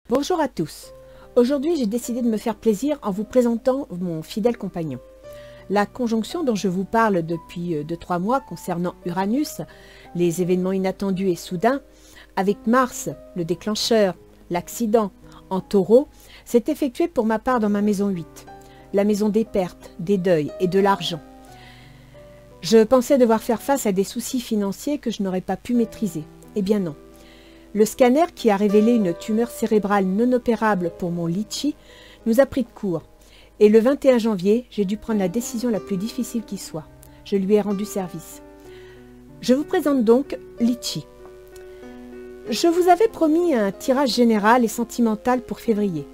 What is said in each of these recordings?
Bonjour à tous. Aujourd'hui, j'ai décidé de me faire plaisir en vous présentant mon fidèle compagnon. La conjonction dont je vous parle depuis 2-3 mois concernant Uranus, les événements inattendus et soudains, avec Mars, le déclencheur, l'accident, en Taureau, s'est effectuée pour ma part dans ma maison 8, la maison des pertes, des deuils et de l'argent. Je pensais devoir faire face à des soucis financiers que je n'aurais pas pu maîtriser. Eh bien non. Le scanner qui a révélé une tumeur cérébrale non opérable pour mon litchi nous a pris de court. Et le 21 janvier, j'ai dû prendre la décision la plus difficile qui soit. Je lui ai rendu service. Je vous présente donc litchi. Je vous avais promis un tirage général et sentimental pour février.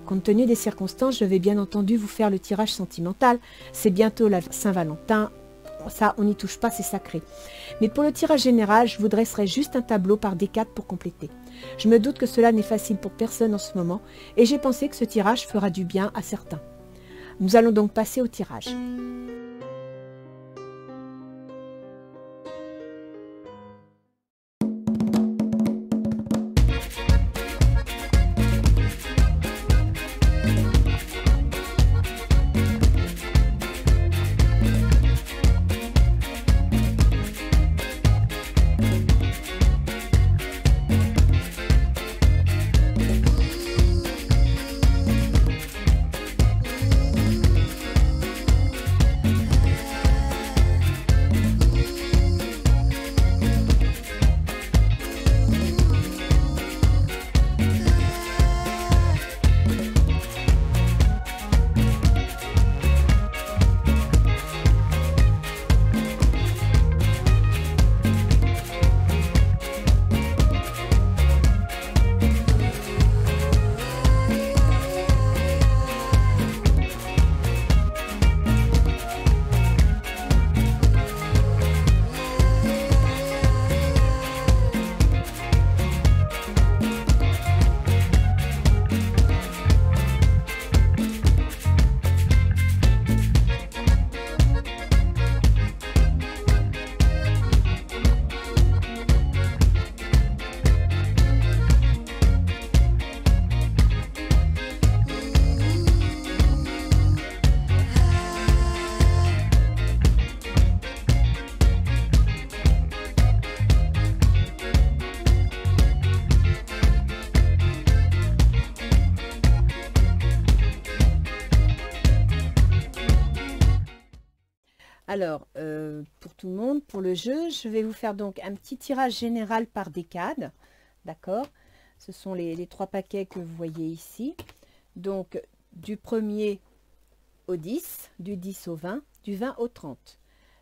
Compte tenu des circonstances, je vais bien entendu vous faire le tirage sentimental. C'est bientôt la Saint-Valentin. Ça, on n'y touche pas, c'est sacré. Mais pour le tirage général, je vous dresserai juste un tableau par décade pour compléter. Je me doute que cela n'est facile pour personne en ce moment, et j'ai pensé que ce tirage fera du bien à certains. Nous allons donc passer au tirage. Alors, pour tout le monde, pour le jeu, je vais vous faire donc un petit tirage général par décade. D'accord? Ce sont les 3 paquets que vous voyez ici. Donc, du 1er au 10, du 10 au 20, du 20 au 30.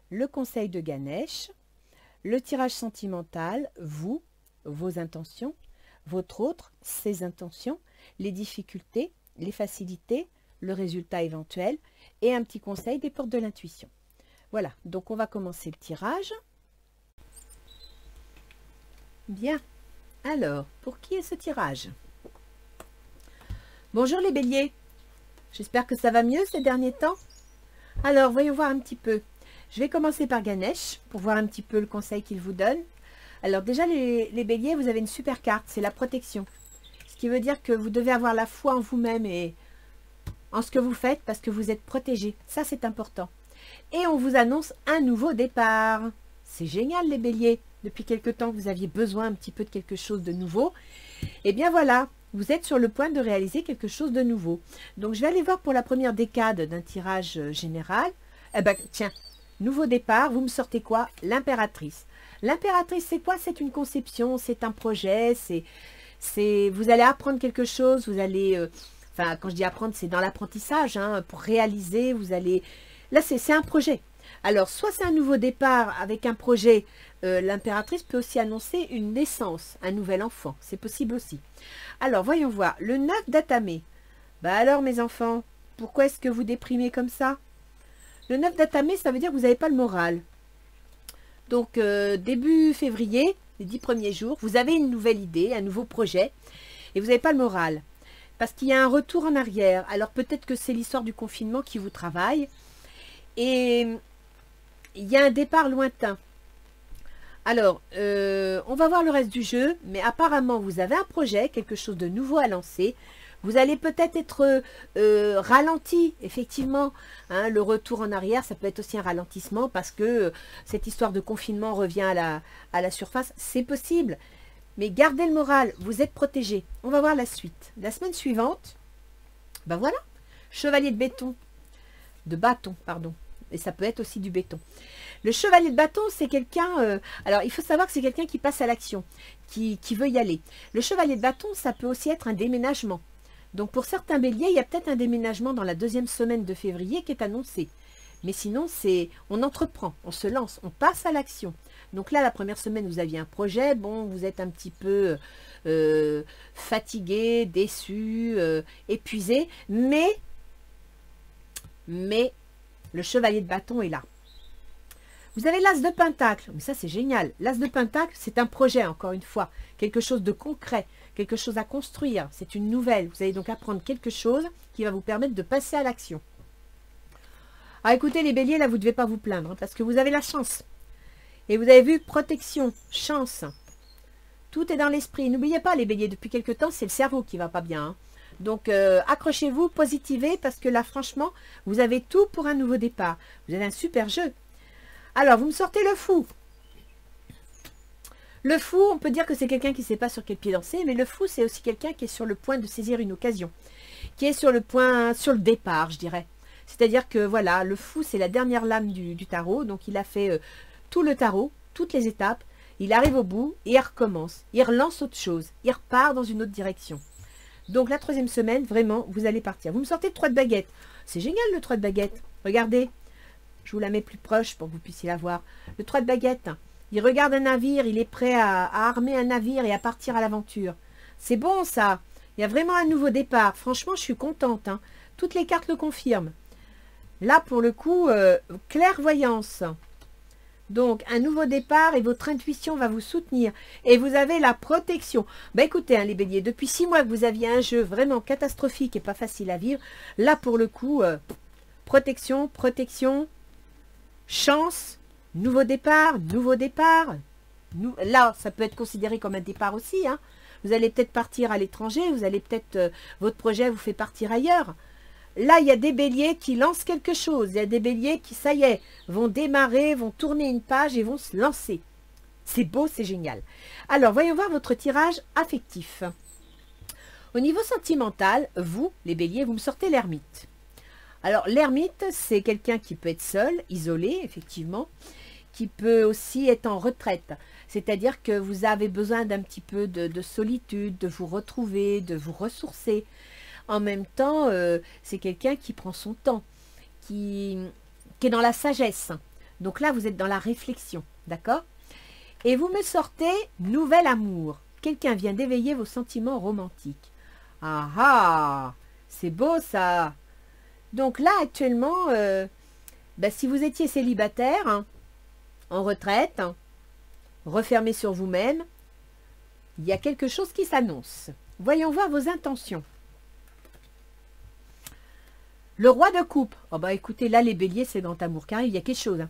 Le conseil de Ganesh, le tirage sentimental, vous, vos intentions, votre autre, ses intentions, les difficultés, les facilités, le résultat éventuel et un petit conseil des portes de l'intuition. Voilà, donc on va commencer le tirage. Bien, alors, pour qui est ce tirage? Bonjour les béliers, j'espère que ça va mieux ces derniers temps. Alors, voyons voir un petit peu. Je vais commencer par Ganesh, pour voir un petit peu le conseil qu'il vous donne. Alors déjà, les béliers, vous avez une super carte, c'est la protection. Ce qui veut dire que vous devez avoir la foi en vous-même et en ce que vous faites, parce que vous êtes protégé. Ça, c'est important. Et on vous annonce un nouveau départ. C'est génial les béliers. Depuis quelque temps que vous aviez besoin un petit peu de quelque chose de nouveau. Et bien voilà, vous êtes sur le point de réaliser quelque chose de nouveau. Donc je vais aller voir pour la première décade d'un tirage général. Eh ben tiens, nouveau départ, vous me sortez quoi? L'impératrice. L'impératrice c'est quoi? C'est une conception, c'est un projet, vous allez apprendre quelque chose, vous allez... enfin quand je dis apprendre c'est dans l'apprentissage, hein, pour réaliser, vous allez... Là, c'est un projet. Alors, soit c'est un nouveau départ avec un projet. L'impératrice peut aussi annoncer une naissance, un nouvel enfant. C'est possible aussi. Alors, voyons voir. Le 9 d'Atamé. Bah alors, mes enfants, pourquoi est-ce que vous déprimez comme ça? Le 9 d'Atamé, ça veut dire que vous n'avez pas le moral. Donc, début février, les 10 premiers jours, vous avez une nouvelle idée, un nouveau projet, et vous n'avez pas le moral. Parce qu'il y a un retour en arrière. Alors, peut-être que c'est l'histoire du confinement qui vous travaille. Et il y a un départ lointain. Alors, on va voir le reste du jeu, mais apparemment, vous avez un projet, quelque chose de nouveau à lancer. Vous allez peut-être être, ralenti, effectivement. Hein, le retour en arrière, ça peut être aussi un ralentissement parce que cette histoire de confinement revient à la surface. C'est possible, mais gardez le moral, vous êtes protégé. On va voir la suite. La semaine suivante, ben voilà, chevalier de bâton, pardon. Et ça peut être aussi du béton. Le chevalier de bâton, c'est quelqu'un... alors, il faut savoir que c'est quelqu'un qui passe à l'action, qui veut y aller. Le chevalier de bâton, ça peut aussi être un déménagement. Donc, pour certains béliers, il y a peut-être un déménagement dans la 2e semaine de février qui est annoncé. Mais sinon, on entreprend, on se lance, on passe à l'action. Donc là, la première semaine, vous aviez un projet. Bon, vous êtes un petit peu fatigué, déçu, épuisé. Mais, le chevalier de bâton est là. Vous avez l'as de pentacle, mais ça c'est génial. L'as de pentacle, c'est un projet, encore une fois, quelque chose de concret, quelque chose à construire, c'est une nouvelle. Vous allez donc apprendre quelque chose qui va vous permettre de passer à l'action. Ah écoutez les béliers, là vous ne devez pas vous plaindre, hein, parce que vous avez la chance. Et vous avez vu, protection, chance. Tout est dans l'esprit. N'oubliez pas les béliers, depuis quelque temps, c'est le cerveau qui ne va pas bien. Hein. Donc accrochez-vous, positivez, parce que là franchement, vous avez tout pour un nouveau départ. Vous avez un super jeu. Alors, vous me sortez le fou. Le fou, on peut dire que c'est quelqu'un qui ne sait pas sur quel pied danser, mais le fou, c'est aussi quelqu'un qui est sur le point de saisir une occasion, qui est sur le départ, je dirais. C'est-à-dire que, voilà, le fou, c'est la dernière lame du tarot, donc il a fait tout le tarot, toutes les étapes, il arrive au bout et il recommence, il relance autre chose, il repart dans une autre direction. Donc, la 3e semaine, vraiment, vous allez partir. Vous me sortez le 3 de baguette. C'est génial, le 3 de baguette. Regardez. Je vous la mets plus proche pour que vous puissiez la voir. Le 3 de baguette, il regarde un navire, il est prêt à armer un navire et à partir à l'aventure. C'est bon ça, il y a vraiment un nouveau départ. Franchement, je suis contente. Hein. Toutes les cartes le confirment. Là, pour le coup, clairvoyance. Donc, un nouveau départ et votre intuition va vous soutenir. Et vous avez la protection. Ben écoutez, hein, les béliers, depuis 6 mois que vous aviez un jeu vraiment catastrophique et pas facile à vivre, là, pour le coup, protection, chance, nouveau départ. Là, ça peut être considéré comme un départ aussi. Hein. Vous allez peut-être partir à l'étranger, vous allez peut-être, votre projet vous fait partir ailleurs. Là, il y a des béliers qui lancent quelque chose. Il y a des béliers qui, ça y est, vont démarrer, vont tourner une page et vont se lancer. C'est beau, c'est génial. Alors, voyons voir votre tirage affectif. Au niveau sentimental, vous, les béliers, vous me sortez l'ermite. Alors, l'ermite, c'est quelqu'un qui peut être seul, isolé, effectivement, qui peut aussi être en retraite. C'est-à-dire que vous avez besoin d'un petit peu de solitude, de vous retrouver, de vous ressourcer. En même temps, c'est quelqu'un qui prend son temps, qui est dans la sagesse. Donc là, vous êtes dans la réflexion, d'accord? Et vous me sortez nouvel amour. Quelqu'un vient d'éveiller vos sentiments romantiques. Ah ah, c'est beau ça. Donc là, actuellement, si vous étiez célibataire, hein, en retraite, hein, refermé sur vous-même, il y a quelque chose qui s'annonce. Voyons voir vos intentions. Le roi de coupe. Oh bah écoutez, là, les béliers, c'est grand amour qui arrive, il y a quelque chose. Hein.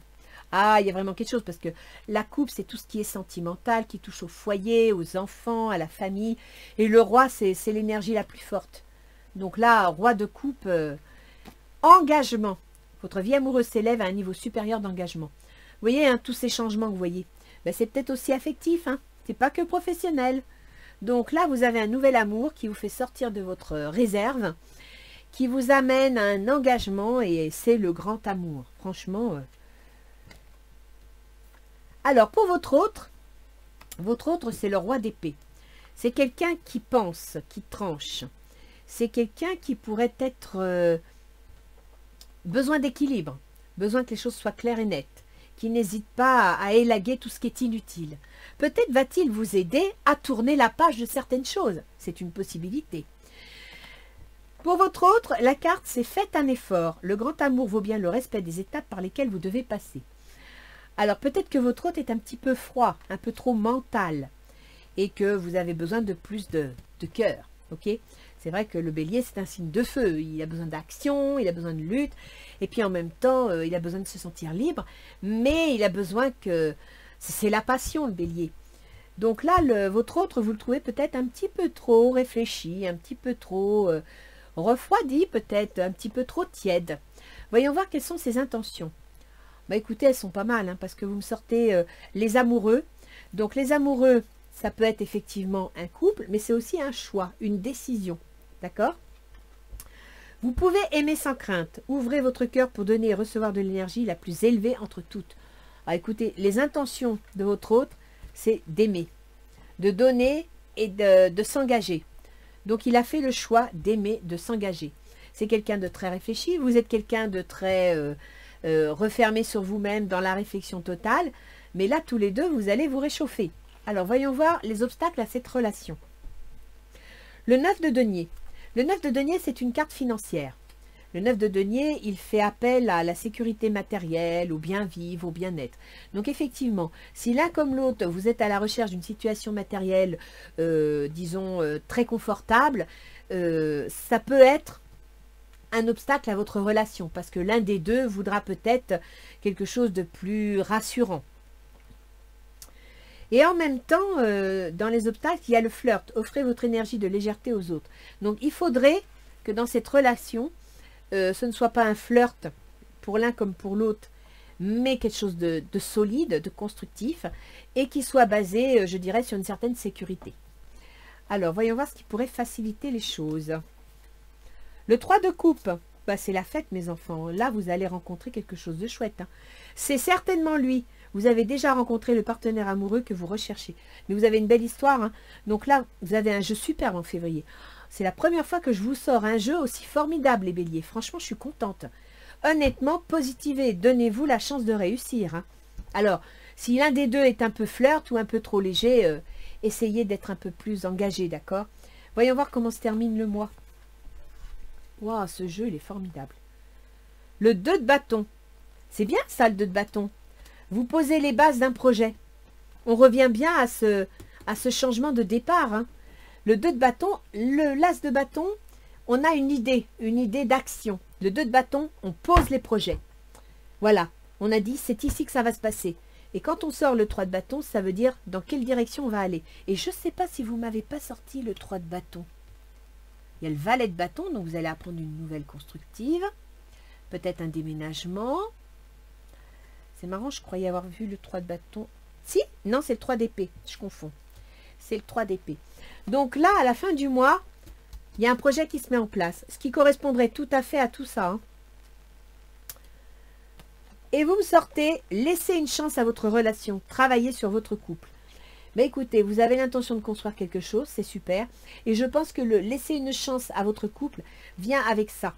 Ah, il y a vraiment quelque chose, parce que la coupe, c'est tout ce qui est sentimental, qui touche au foyer, aux enfants, à la famille. Et le roi, c'est l'énergie la plus forte. Donc là, roi de coupe... engagement. Votre vie amoureuse s'élève à un niveau supérieur d'engagement. Vous voyez, hein, tous ces changements que vous voyez, ben, c'est peut-être aussi affectif. Hein. C'est pas que professionnel. Donc là, vous avez un nouvel amour qui vous fait sortir de votre réserve, qui vous amène à un engagement et c'est le grand amour. Franchement. Alors, pour votre autre, c'est le roi d'épée. C'est quelqu'un qui pense, qui tranche. C'est quelqu'un qui pourrait être... besoin d'équilibre, besoin que les choses soient claires et nettes, qui n'hésite pas à élaguer tout ce qui est inutile. Peut-être va-t-il vous aider à tourner la page de certaines choses. C'est une possibilité. Pour votre autre, la carte, c'est faites un effort. Le grand amour vaut bien le respect des étapes par lesquelles vous devez passer. Alors peut-être que votre autre est un petit peu froid, un peu trop mental, et que vous avez besoin de plus de cœur. Ok ? C'est vrai que le bélier, c'est un signe de feu. Il a besoin d'action, il a besoin de lutte. Et puis en même temps, il a besoin de se sentir libre. Mais il a besoin que C'est la passion, le bélier. Donc là, votre autre, vous le trouvez peut-être un petit peu trop réfléchi, un petit peu trop refroidi, peut-être un petit peu trop tiède. Voyons voir quelles sont ses intentions. Bah écoutez, elles sont pas mal, hein, parce que vous me sortez les amoureux. Donc les amoureux, ça peut être effectivement un couple, mais c'est aussi un choix, une décision. D'accord? Vous pouvez aimer sans crainte. Ouvrez votre cœur pour donner et recevoir de l'énergie la plus élevée entre toutes. Ah, écoutez, les intentions de votre autre, c'est d'aimer, de donner et de s'engager. Donc, il a fait le choix d'aimer, de s'engager. C'est quelqu'un de très réfléchi. Vous êtes quelqu'un de très refermé sur vous-même dans la réflexion totale. Mais là, tous les deux, vous allez vous réchauffer. Alors, voyons voir les obstacles à cette relation. Le 9 de denier. Le 9 de denier, c'est une carte financière. Le 9 de denier, il fait appel à la sécurité matérielle, au bien vivre, au bien-être. Donc effectivement, si l'un comme l'autre, vous êtes à la recherche d'une situation matérielle, disons, très confortable, ça peut être un obstacle à votre relation, parce que l'un des deux voudra peut-être quelque chose de plus rassurant. Et en même temps, dans les obstacles, il y a le flirt. Offrez votre énergie de légèreté aux autres. Donc, il faudrait que dans cette relation, ce ne soit pas un flirt pour l'un comme pour l'autre, mais quelque chose de solide, de constructif, et qui soit basé, je dirais, sur une certaine sécurité. Alors, voyons voir ce qui pourrait faciliter les choses. Le 3 de coupe, bah, c'est la fête, mes enfants. Là, vous allez rencontrer quelque chose de chouette. Hein. C'est certainement lui. Vous avez déjà rencontré le partenaire amoureux que vous recherchez. Mais vous avez une belle histoire. Hein. Donc là, vous avez un jeu superbe en février. C'est la première fois que je vous sors un jeu aussi formidable, les béliers. Franchement, je suis contente. Honnêtement, positivez. Donnez-vous la chance de réussir. Hein. Alors, si l'un des deux est un peu flirt ou un peu trop léger, essayez d'être un peu plus engagé, d'accord? Voyons voir comment se termine le mois. Waouh, ce jeu, il est formidable. Le 2 de bâton. C'est bien ça, le 2 de bâton. Vous posez les bases d'un projet. On revient bien à ce changement de départ. Hein. Le 2 de bâton, l'as de bâton, on a une idée d'action. Le 2 de bâton, on pose les projets. Voilà, on a dit, c'est ici que ça va se passer. Et quand on sort le 3 de bâton, ça veut dire dans quelle direction on va aller. Et je ne sais pas si vous ne m'avez pas sorti le 3 de bâton. Il y a le valet de bâton, donc vous allez apprendre une nouvelle constructive. Peut-être un déménagement. C'est marrant, je croyais avoir vu le 3 de bâton. Si? Non, c'est le 3 d'épée. Je confonds. C'est le 3 d'épée. Donc là, à la fin du mois, il y a un projet qui se met en place. Ce qui correspondrait tout à fait à tout ça. Hein. Et vous me sortez, laissez une chance à votre relation. Travaillez sur votre couple. Mais écoutez, vous avez l'intention de construire quelque chose, c'est super. Et je pense que le laisser une chance à votre couple vient avec ça.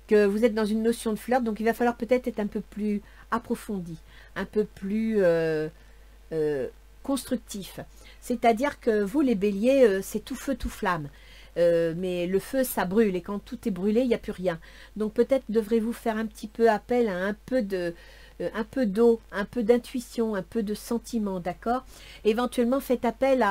Que vous êtes dans une notion de flirt, donc il va falloir peut-être être un peu plus approfondi, un peu plus constructif. C'est-à-dire que vous, les béliers, c'est tout feu, tout flamme. Mais le feu, ça brûle, et quand tout est brûlé, il n'y a plus rien. Donc peut-être devrez-vous faire un petit peu appel à un peu d'eau, un peu d'intuition, un peu de sentiment, d'accord? Éventuellement, faites appel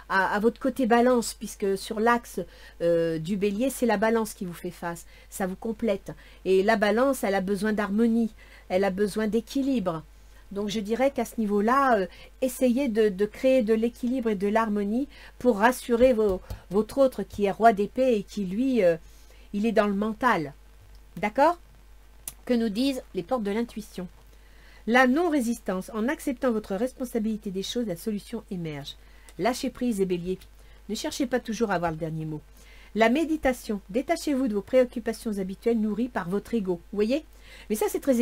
à votre côté balance, puisque sur l'axe du bélier, c'est la balance qui vous fait face. Ça vous complète. Et la balance, elle a besoin d'harmonie, elle a besoin d'équilibre. Donc, je dirais qu'à ce niveau-là, essayez de créer de l'équilibre et de l'harmonie pour rassurer votre autre qui est roi d'épée et qui, lui, il est dans le mental. D'accord? Que nous disent les portes de l'intuition? La non-résistance. En acceptant votre responsabilité des choses, la solution émerge. Lâchez prise et bélier. Ne cherchez pas toujours à avoir le dernier mot. La méditation. Détachez-vous de vos préoccupations habituelles nourries par votre ego. Vous voyez? Mais ça, c'est très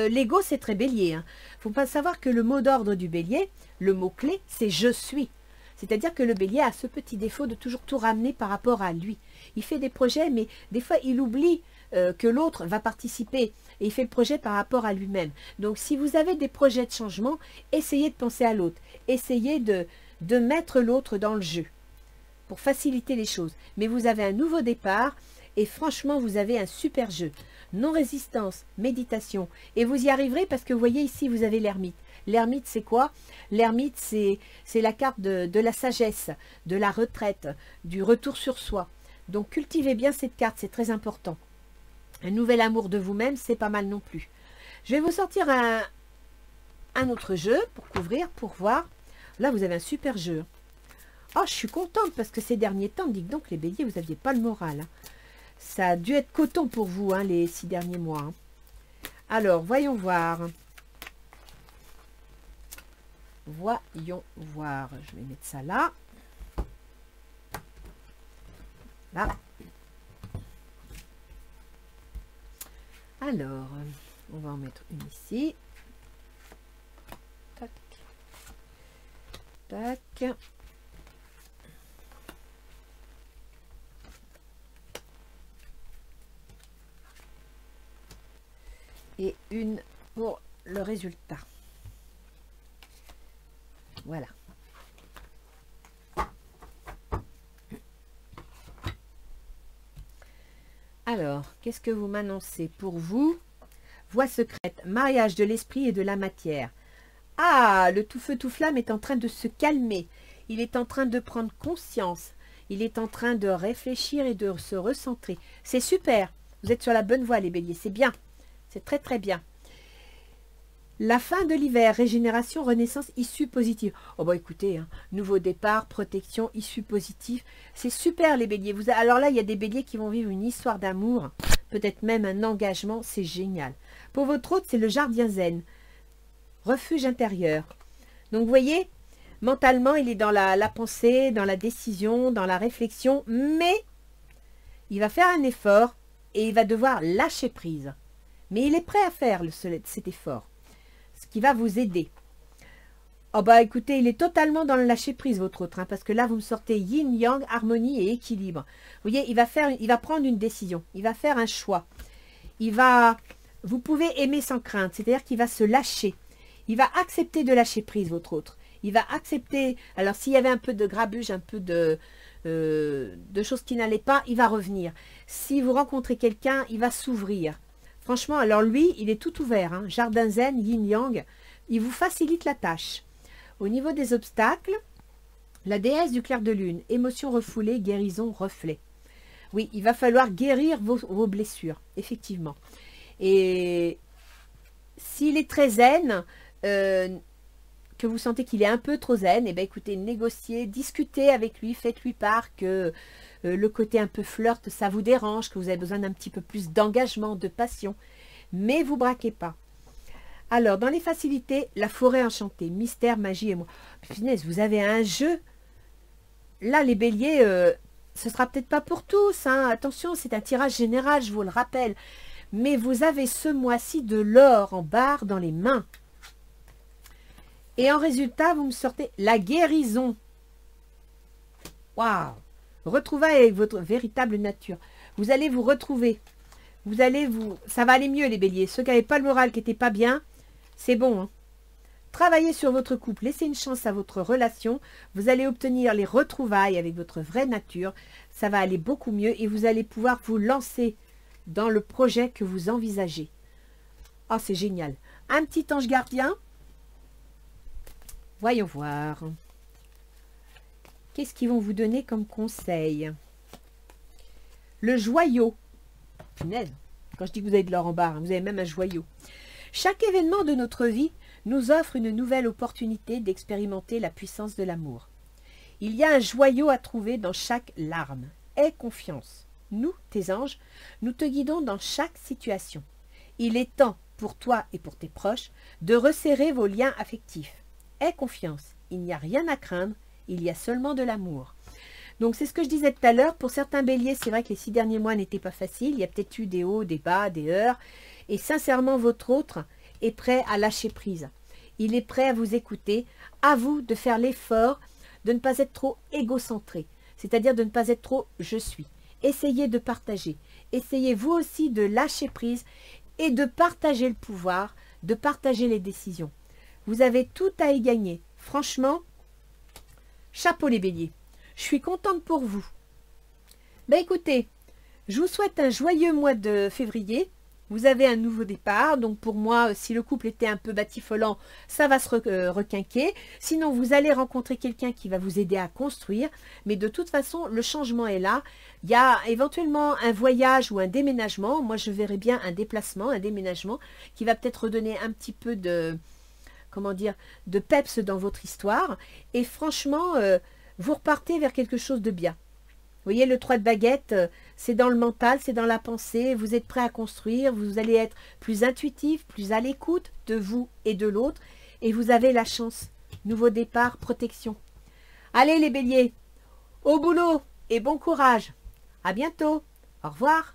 l'ego, c'est très bélier. Il ne faut pas savoir que le mot d'ordre du bélier, le mot-clé, c'est « je suis ». C'est-à-dire que le bélier a ce petit défaut de toujours tout ramener par rapport à lui. Il fait des projets, mais des fois, il oublie que l'autre va participer. Et il fait le projet par rapport à lui-même. Donc, si vous avez des projets de changement, essayez de penser à l'autre. Essayez de mettre l'autre dans le jeu pour faciliter les choses. Mais vous avez un nouveau départ et franchement, vous avez un super jeu. Non-résistance, méditation. Et vous y arriverez parce que vous voyez ici, vous avez l'ermite. L'ermite, c'est quoi? L'ermite, c'est la carte de la sagesse, de la retraite, du retour sur soi. Donc, cultivez bien cette carte, c'est très important. Un nouvel amour de vous-même, c'est pas mal non plus. Je vais vous sortir un autre jeu pour couvrir, pour voir. Là, vous avez un super jeu. Oh, je suis contente parce que ces derniers temps, dites donc les béliers, vous n'aviez pas le moral. Hein. Ça a dû être coton pour vous, hein, les 6 derniers mois. Hein. Alors, voyons voir. Voyons voir. Je vais mettre ça là. Là. Alors, on va en mettre une ici. Tac. Tac. Et une pour le résultat. Voilà. Alors, qu'est-ce que vous m'annoncez pour vous? Voie secrète, mariage de l'esprit et de la matière. Ah, le tout feu tout flamme est en train de se calmer. Il est en train de prendre conscience. Il est en train de réfléchir et de se recentrer. C'est super. Vous êtes sur la bonne voie, les béliers. C'est bien. C'est très, très bien. La fin de l'hiver, régénération, renaissance, issue positive. Oh bah écoutez, hein, nouveau départ, protection, issue positive. C'est super les béliers. Alors là, il y a des béliers qui vont vivre une histoire d'amour, peut-être même un engagement, c'est génial. Pour votre autre, c'est le jardin zen, refuge intérieur. Donc vous voyez, mentalement, il est dans la pensée, dans la décision, dans la réflexion, mais il va faire un effort et il va devoir lâcher prise. Mais il est prêt à faire cet effort. Ce qui va vous aider. Oh bah écoutez, il est totalement dans le lâcher prise votre autre, hein, parce que là vous me sortez yin, yang, harmonie et équilibre. Vous voyez, il va prendre une décision, il va faire un choix. Vous pouvez aimer sans crainte, c'est-à-dire qu'il va se lâcher. Il va accepter de lâcher prise votre autre. Il va accepter, alors s'il y avait un peu de grabuge, un peu de choses qui n'allaient pas, il va revenir. Si vous rencontrez quelqu'un, il va s'ouvrir. Franchement, alors lui, il est tout ouvert. Hein. Jardin zen, yin-yang, il vous facilite la tâche. Au niveau des obstacles, la déesse du clair de lune, émotion refoulée, guérison, reflet. Oui, il va falloir guérir vos blessures, effectivement. Et s'il est très zen, que vous sentez qu'il est un peu trop zen, eh bien écoutez, négociez, discutez avec lui, faites-lui part que le côté un peu flirt, ça vous dérange, que vous avez besoin d'un petit peu plus d'engagement, de passion. Mais vous braquez pas. Alors, dans les facilités, la forêt enchantée, mystère, magie et moi. Punaise, vous avez un jeu. Là, les béliers, ce sera peut-être pas pour tous. Hein. Attention, c'est un tirage général, je vous le rappelle. Mais vous avez ce mois-ci de l'or en barre dans les mains. Et en résultat, vous me sortez la guérison. Waouh! Retrouvailles avec votre véritable nature. Vous allez vous retrouver. Ça va aller mieux les béliers. Ceux qui n'avaient pas le moral, qui n'étaient pas bien, c'est bon. Hein. Travaillez sur votre couple. Laissez une chance à votre relation. Vous allez obtenir les retrouvailles avec votre vraie nature. Ça va aller beaucoup mieux et vous allez pouvoir vous lancer dans le projet que vous envisagez. Oh, c'est génial. Un petit ange gardien. Voyons voir. Qu'est-ce qu'ils vont vous donner comme conseil? Le joyau. Punaise, quand je dis que vous avez de l'or en barre, vous avez même un joyau. Chaque événement de notre vie nous offre une nouvelle opportunité d'expérimenter la puissance de l'amour. Il y a un joyau à trouver dans chaque larme. Aie confiance. Nous, tes anges, nous te guidons dans chaque situation. Il est temps pour toi et pour tes proches de resserrer vos liens affectifs. Aie confiance. Il n'y a rien à craindre. Il y a seulement de l'amour. Donc, c'est ce que je disais tout à l'heure. Pour certains béliers, c'est vrai que les 6 derniers mois n'étaient pas faciles. Il y a peut-être eu des hauts, des bas, des heurts. Et sincèrement, votre autre est prêt à lâcher prise. Il est prêt à vous écouter. À vous de faire l'effort de ne pas être trop égocentré. C'est-à-dire de ne pas être trop « je suis ». Essayez de partager. Essayez vous aussi de lâcher prise et de partager le pouvoir, de partager les décisions. Vous avez tout à y gagner. Franchement, chapeau les béliers. Je suis contente pour vous. Ben écoutez, je vous souhaite un joyeux mois de février. Vous avez un nouveau départ. Donc pour moi, si le couple était un peu batifolant, ça va se requinquer. Sinon, vous allez rencontrer quelqu'un qui va vous aider à construire. Mais de toute façon, le changement est là. Il y a éventuellement un voyage ou un déménagement. Moi, je verrais bien un déplacement, un déménagement qui va peut-être redonner un petit peu comment dire, de peps dans votre histoire. Et franchement, vous repartez vers quelque chose de bien. Vous voyez, le 3 de baguette, c'est dans le mental, c'est dans la pensée. Vous êtes prêt à construire, vous allez être plus intuitif, plus à l'écoute de vous et de l'autre. Et vous avez la chance. Nouveau départ, protection. Allez les béliers, au boulot et bon courage. À bientôt. Au revoir.